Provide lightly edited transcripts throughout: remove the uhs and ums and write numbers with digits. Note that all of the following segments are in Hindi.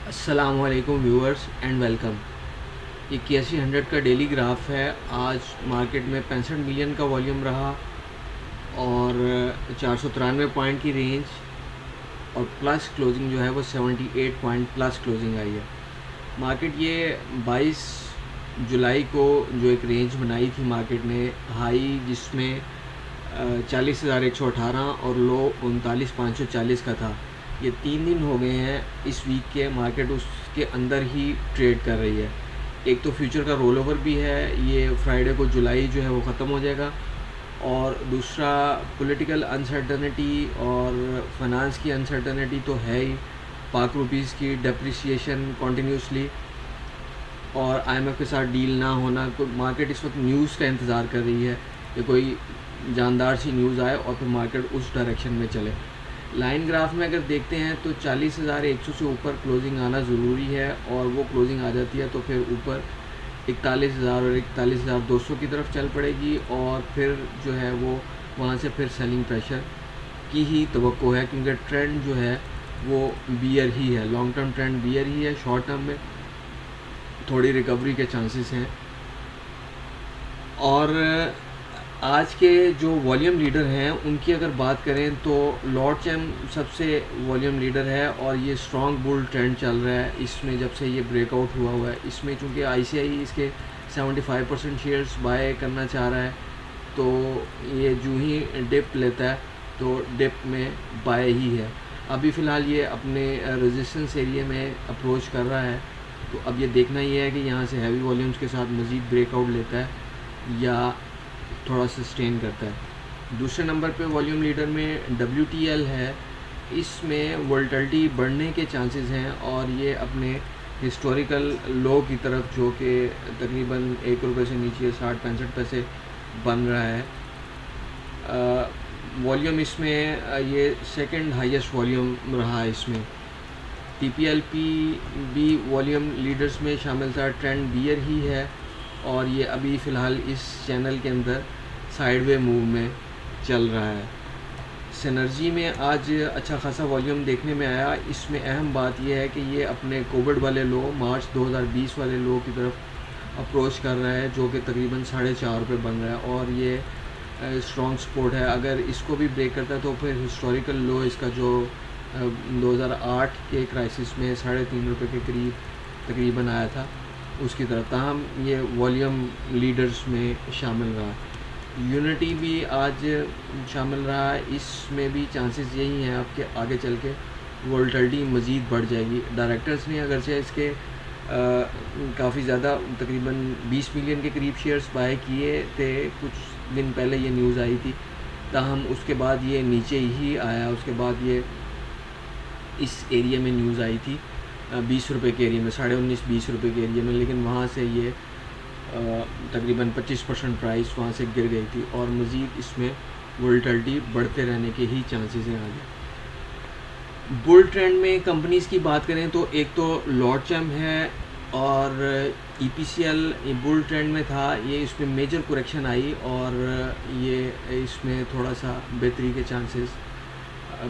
अस्सलामुअलैकुम व्यूअर्स एंड वेलकम। ये KSE 100 का डेली ग्राफ है। आज मार्केट में 65 मिलियन का वॉल्यूम रहा और 493 पॉइंट की रेंज और प्लस क्लोजिंग जो है वो 78 पॉइंट प्लस क्लोजिंग आई है। मार्केट ये 22 जुलाई को जो एक रेंज बनाई थी मार्केट ने, हाई जिसमें 40,118 और लो 39,540 का था। ये 3 दिन हो गए हैं इस वीक के, मार्केट उसके अंदर ही ट्रेड कर रही है। एक तो फ्यूचर का रोल ओवर भी है, ये फ्राइडे को जुलाई जो है वो ख़त्म हो जाएगा, और दूसरा पॉलिटिकल अनसर्टनिटी और फाइनेंस की अनसर्टनिटी तो है ही। पाक रुपीज़ की डेप्रिसिएशन कॉन्टीन्यूसली और IMF के साथ डील ना होना, कोई मार्केट इस वक्त न्यूज़ का इंतज़ार कर रही है कि कोई जानदार सी न्यूज़ आए और फिर मार्केट उस डायरेक्शन में चले। लाइन ग्राफ में अगर देखते हैं तो 40,100 से ऊपर क्लोजिंग आना ज़रूरी है, और वो क्लोजिंग आ जाती है तो फिर ऊपर 41,000 और 41,200 की तरफ चल पड़ेगी, और फिर जो है वो वहाँ से फिर सेलिंग प्रेशर की ही तवक्को है, क्योंकि ट्रेंड जो है वो बियर ही है, लॉन्ग टर्म ट्रेंड बियर ही है। शॉर्ट टर्म में थोड़ी रिकवरी के चांसेस हैं। और आज के जो वॉल्यूम लीडर हैं उनकी अगर बात करें तो लॉर्ड चैम सबसे वॉल्यूम लीडर है, और ये स्ट्रॉन्ग बुल ट्रेंड चल रहा है इसमें जब से ये ब्रेकआउट हुआ है। इसमें चूँकि ICI इसके 75% शेयर्स बाय करना चाह रहा है, तो ये जो ही डिप लेता है तो डिप में बाय ही है। अभी फ़िलहाल ये अपने रेजिस्टेंस एरिया में अप्रोच कर रहा है, तो अब ये देखना ही है कि यहाँ से हैवी वॉल्यूम्स के साथ मज़ीद ब्रेकआउट लेता है या थोड़ा सस्टेन करता है। दूसरे नंबर पे वॉल्यूम लीडर में WTL है। इसमें वोल्टिलिटी बढ़ने के चांसेस हैं, और ये अपने हिस्टोरिकल लो की तरफ, जो कि तकरीबन ₹1 से नीचे 60-65 पैसे बन रहा है। वॉल्यूम इसमें ये सेकंड हाईएस्ट वॉल्यूम रहा है इसमें। TPLP भी वॉल्यूम लीडर्स में शामिल था, ट्रेंड बियर ही है, और ये अभी फ़िलहाल इस चैनल के अंदर साइडवे मूव में चल रहा है। सिनर्जी में आज अच्छा खासा वॉल्यूम देखने में आया। इसमें अहम बात यह है कि ये अपने कोविड वाले लो, मार्च 2020 वाले लो की तरफ अप्रोच कर रहा है, जो कि तकरीबन ₹4.5 बन रहा है, और ये स्ट्रॉन्ग सपोर्ट है। अगर इसको भी ब्रेक करता है तो फिर हिस्टोरिकल लो इसका जो 2008 के क्राइसिस में ₹3.5 के करीब तकरीबन आया था, उसकी तरफ। ताहम ये वॉल्यूम लीडर्स में शामिल रहा। यूनिटी भी आज शामिल रहा है। इसमें भी चांसेस यही हैं अब कि आगे चल के वोल्टिलिटी मज़ीद बढ़ जाएगी। डायरेक्टर्स ने अगरचे इसके काफ़ी ज़्यादा तकरीबन 20 मिलियन के करीब शेयर्स बाय किए थे, कुछ दिन पहले ये न्यूज़ आई थी, ताहम उसके बाद ये नीचे ही आया। उसके बाद ये इस एरिया में न्यूज़ आई थी ₹20 के एरिया में, 19.5-20 के एरिया में, लेकिन वहाँ से ये तकरीबन 25% प्राइस वहाँ से गिर गई थी, और मज़ीद इसमें वोल्टिलिटी बढ़ते रहने के ही चांसेस हैं आगे। बुल ट्रेंड में कंपनीज़ की बात करें तो एक तो लॉर्ड चैम है, और EPCL बुल ट्रेंड में था, ये इसमें मेजर करेक्शन आई, और ये इसमें थोड़ा सा बेहतरी के चांसेस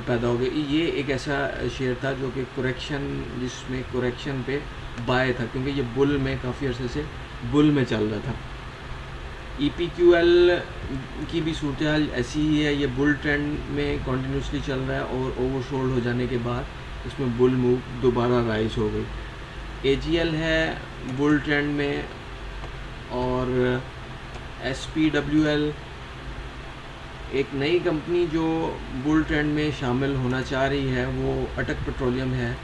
पैदा हो गए। ये एक ऐसा शेयर था जो कि जिसमें करेक्शन पे बाय था, क्योंकि ये बुल में काफ़ी अर्से से बुल में चल रहा था। EPQL की भी सूरत हाल ऐसी ही है, ये बुल ट्रेंड में कॉन्टीन्यूसली चल रहा है, और ओवरसोल्ड हो जाने के बाद इसमें बुल मूव दोबारा राइज हो गई। AGL है बुल ट्रेंड में, और SPWL एक नई कंपनी जो बुल ट्रेंड में शामिल होना चाह रही है, वो अटक पेट्रोलियम है,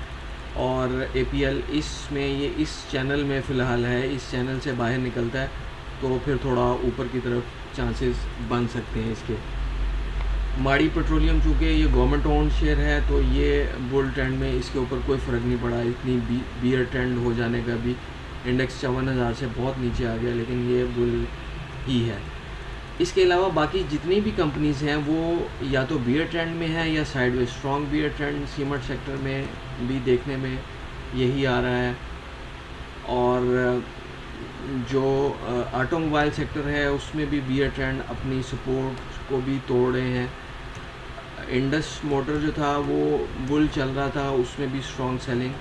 और APL इसमें ये इस चैनल में फ़िलहाल है। इस चैनल से बाहर निकलता है तो फिर थोड़ा ऊपर की तरफ चांसेस बन सकते हैं इसके। माड़ी पेट्रोलियम चूँकि ये गवर्नमेंट ओन्ड शेयर है, तो ये बुल ट्रेंड में इसके ऊपर कोई फ़र्क नहीं पड़ा। इतनी बियर ट्रेंड हो जाने का भी इंडेक्स 54,000 से बहुत नीचे आ गया, लेकिन ये बुल ही है। इसके अलावा बाकी जितनी भी कंपनीज़ हैं वो या तो बियर ट्रेंड में है या sideways. Strong bear trend cement sector में भी देखने में यही आ रहा है, और जो ऑटोमोबाइल सेक्टर है उसमें भी बियर ट्रेंड अपनी सपोर्ट को भी तोड़ रहे हैं। इंडस मोटर जो था वो बुल चल रहा था, उसमें भी स्ट्रॉन्ग सेलिंग